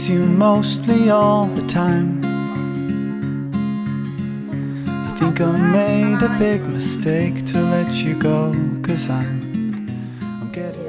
miss you mostly all the time. I think I made a big mistake to let you go, 'cause I'm getting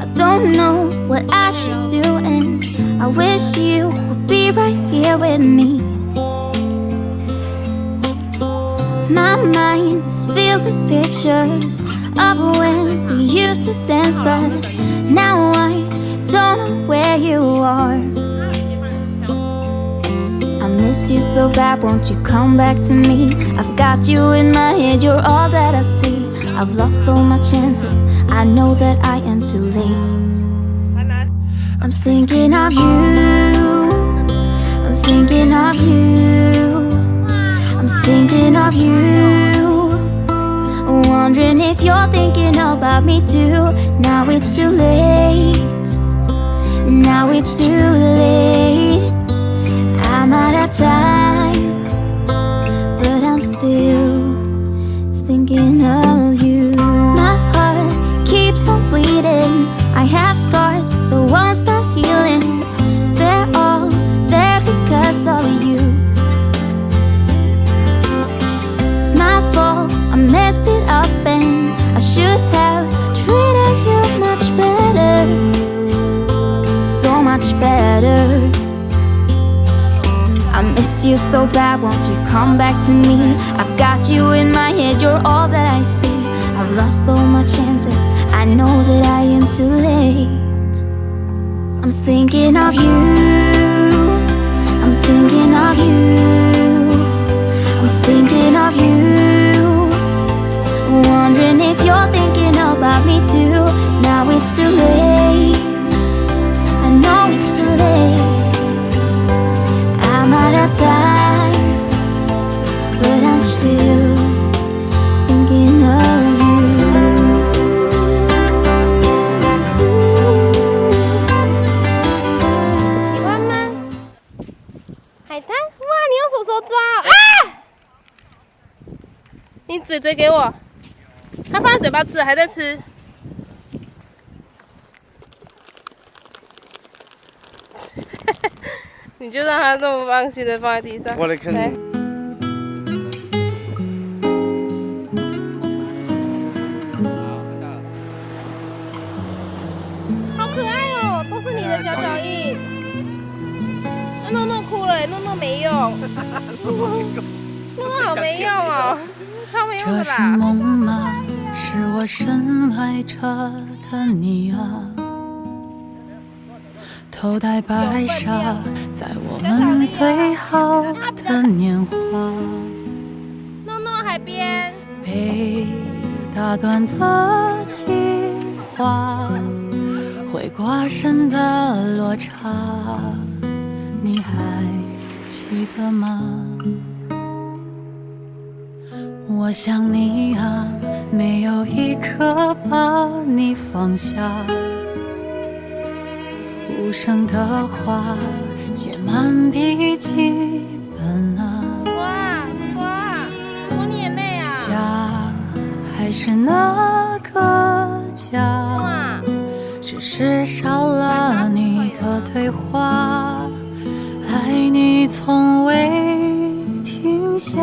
I don't know what I should do, and I wish you would be right here with me. My mind is filled with pictures of when we used to dance, but now I don't know where you are. I miss you so bad, won't you come back to me? I've got you in my head, you're all that I see. I've lost all my chances, I know that I am too late. I'm thinking of you, I'm thinking of you, I'm thinking of you, wondering if you're thinking about me too. Now it's too late, now it's too late. I'm out of time, but I'm still thinking of you. My heart keeps on bleeding, I have scars, the ones not healing. They're all there because of you. It's my fault, I messed it up, and I should have treated you much better, so much better. I miss you so bad, won't you come back to me? I've got you in my head, you're all that I see. I've lost all my chances, I know that I am too late. I'm thinking of you, I'm thinking of you, I'm thinking of you, wondering if you're thinking about me too. Now it's too late, I know it's too late. I'm out of time, but I'm still thinking of you. 喜欢吗？海滩？哇，你用手抓啊！你嘴给我，它放在嘴巴吃，还在吃。你就让它这么放心的放在地上。我来看。好可爱哦，都是你的小脚印。诺诺哭了，诺诺没用。诺诺好没用哦，超没用的啦。这是梦吗？是我深爱着的你啊。头戴白纱，在我们最好的年华。诺诺海边。被打断的计划，会挂身的落差，你还记得吗？我想你啊，没有一刻把你放下。无声的话写满笔记本啊，果果，你眼泪啊。还是那个家，只是少了你的对话，爱你从未停下。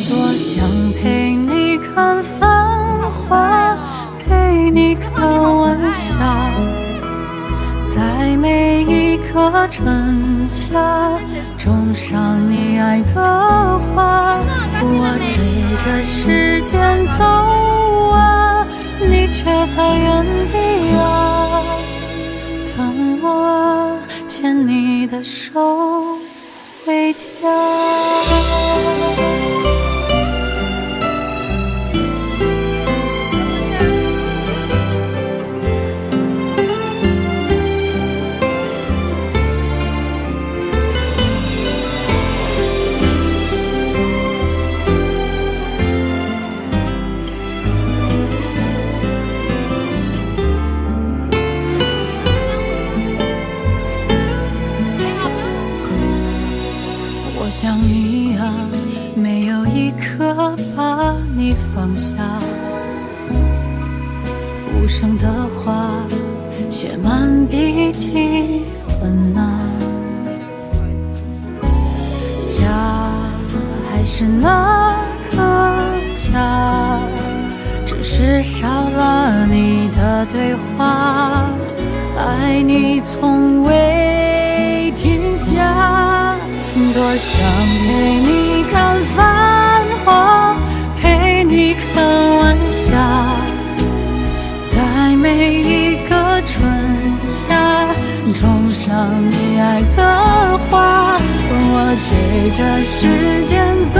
多想陪你看繁华，陪你看晚霞，在每一个春夏种上你爱的花。我追着时间走啊，你却在原地啊，等我啊，牵你的手回家。我像你啊，没有一刻把你放下。无声的话，写满笔记本啊。家还是那个家，只是少了你的对话。爱你从未停下。多想陪你看繁华，陪你看晚霞，在每一个春夏种上你爱的花。我追着时间走